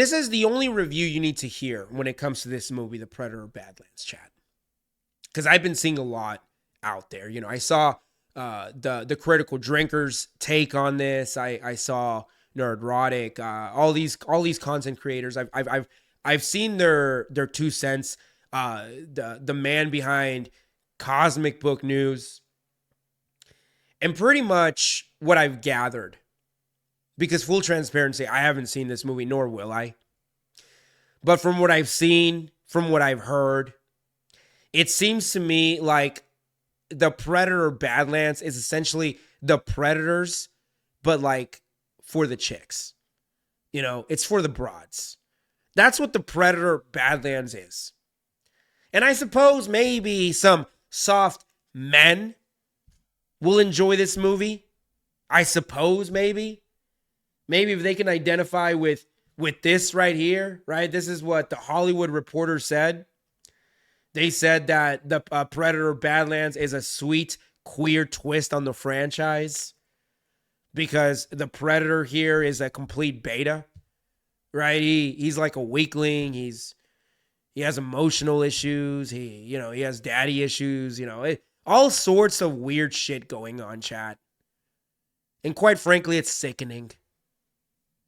This is the only review you need to hear when it comes to this movie, The Predator Badlands, chat. Because I've been seeing a lot out there. I saw the critical drinkers take on this. I saw Nerdrotic, all these content creators. I've seen their 2 cents. The man behind Cosmic Book News, and pretty much what I've gathered. Because full transparency, I haven't seen this movie, nor will I. But from what I've seen, from what I've heard, it seems to me like the Predator Badlands is essentially the Predators, but like for the chicks. It's for the broads. That's what the Predator Badlands is. And I suppose maybe some soft men will enjoy this movie. I suppose maybe. Maybe if they can identify with this right here, right? This is what the Hollywood Reporter said. They said that the Predator Badlands is a sweet queer twist on the franchise because the Predator here is a complete beta, right? He's like a weakling. He has emotional issues. He has daddy issues. All sorts of weird shit going on, chat. And quite frankly, it's sickening.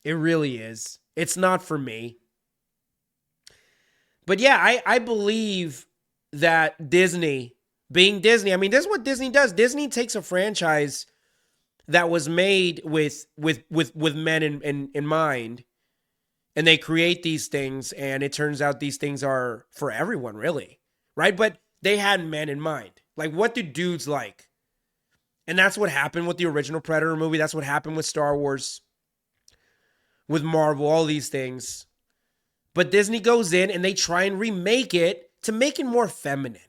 It really is. It's not for me. But yeah, I believe that Disney, being Disney, I mean, this is what Disney does. Disney takes a franchise that was made with men in mind, and they create these things, and it turns out these things are for everyone, really, right? But they had men in mind. Like, what do dudes like? And that's what happened with the original Predator movie. That's what happened with Star Wars, with Marvel, all these things. But Disney goes in and they try and remake it to make it more feminine.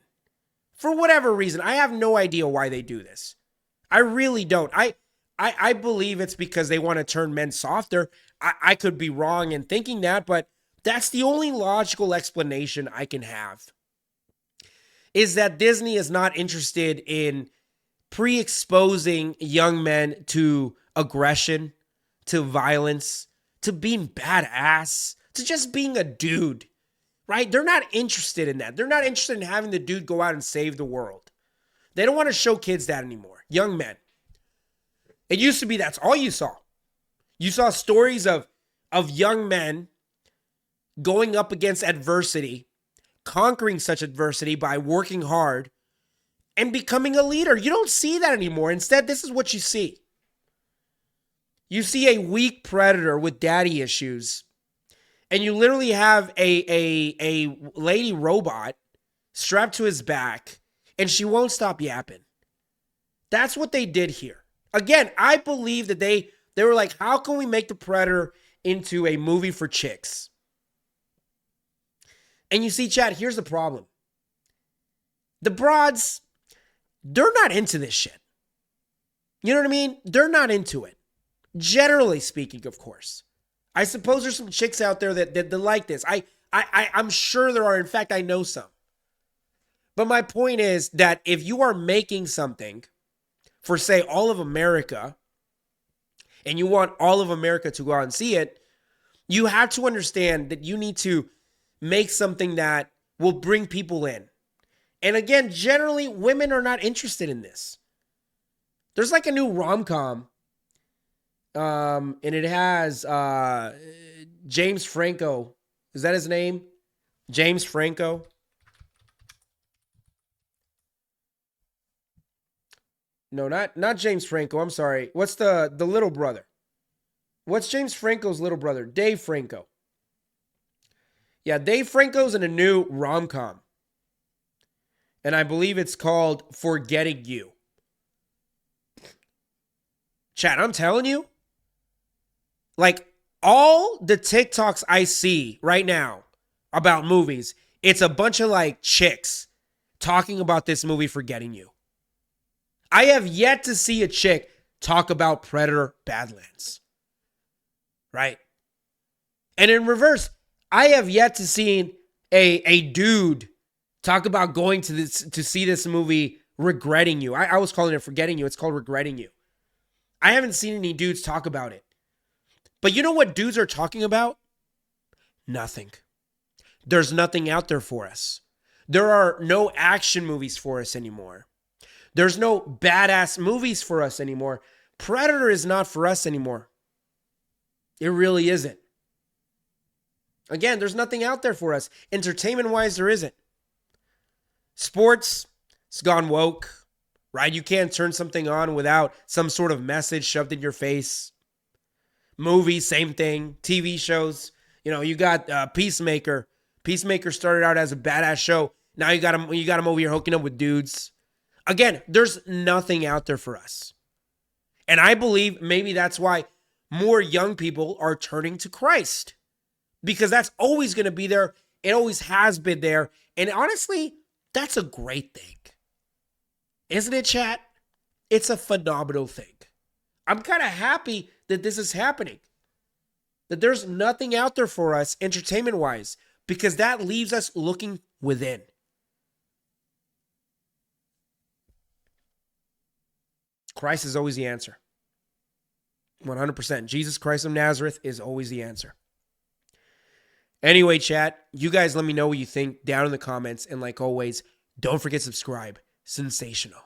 For whatever reason, I have no idea why they do this. I really don't. I believe it's because they want to turn men softer. I could be wrong in thinking that, but that's the only logical explanation I can have. Is that Disney is not interested in pre-exposing young men to aggression, to violence, to being badass, to just being a dude, right? They're not interested in that. They're not interested in having the dude go out and save the world. They don't want to show kids that anymore, young men. It used to be that's all you saw. You saw stories of young men going up against adversity, conquering such adversity by working hard and becoming a leader. You don't see that anymore. Instead, this is what you see. You see a weak predator with daddy issues, and you literally have a lady robot strapped to his back, and she won't stop yapping. That's what they did here. Again, I believe that they were like, how can we make the Predator into a movie for chicks? And you see, Chad, here's the problem. The broads, they're not into this shit. You know what I mean? They're not into it. Generally speaking, of course. I suppose there's some chicks out there that like this. I'm sure there are. In fact, I know some. But my point is that if you are making something for, say, all of America, and you want all of America to go out and see it, you have to understand that you need to make something that will bring people in. And again, generally, women are not interested in this. There's like a new rom-com, and it has James Franco. Is that his name? James Franco. No, not James Franco. I'm sorry. What's the little brother? What's James Franco's little brother? Dave Franco. Yeah, Dave Franco's in a new rom-com. And I believe it's called Forgetting You. Chat, I'm telling you, like, all the TikToks I see right now about movies, it's a bunch of like chicks talking about this movie Forgetting You. I have yet to see a chick talk about Predator Badlands. Right? And in reverse, I have yet to see a dude talk about going to see this movie Regretting You. I was calling it Forgetting You. It's called Regretting You. I haven't seen any dudes talk about it. But you know what dudes are talking about? Nothing. There's nothing out there for us. There are no action movies for us anymore. There's no badass movies for us anymore. Predator is not for us anymore. It really isn't. Again, there's nothing out there for us. Entertainment wise, there isn't. Sports, it's gone woke, right? You can't turn something on without some sort of message shoved in your face. Movies, same thing. TV shows, you got Peacemaker. Peacemaker started out as a badass show. Now you got him over here hooking up with dudes. Again, there's nothing out there for us. And I believe maybe that's why more young people are turning to Christ. Because that's always going to be there. It always has been there. And honestly, that's a great thing. Isn't it, chat? It's a phenomenal thing. I'm kind of happy that this is happening. That there's nothing out there for us entertainment-wise. Because that leaves us looking within. Christ is always the answer. 100%. Jesus Christ of Nazareth is always the answer. Anyway, chat, you guys let me know what you think down in the comments. And like always, don't forget to subscribe. Sensational.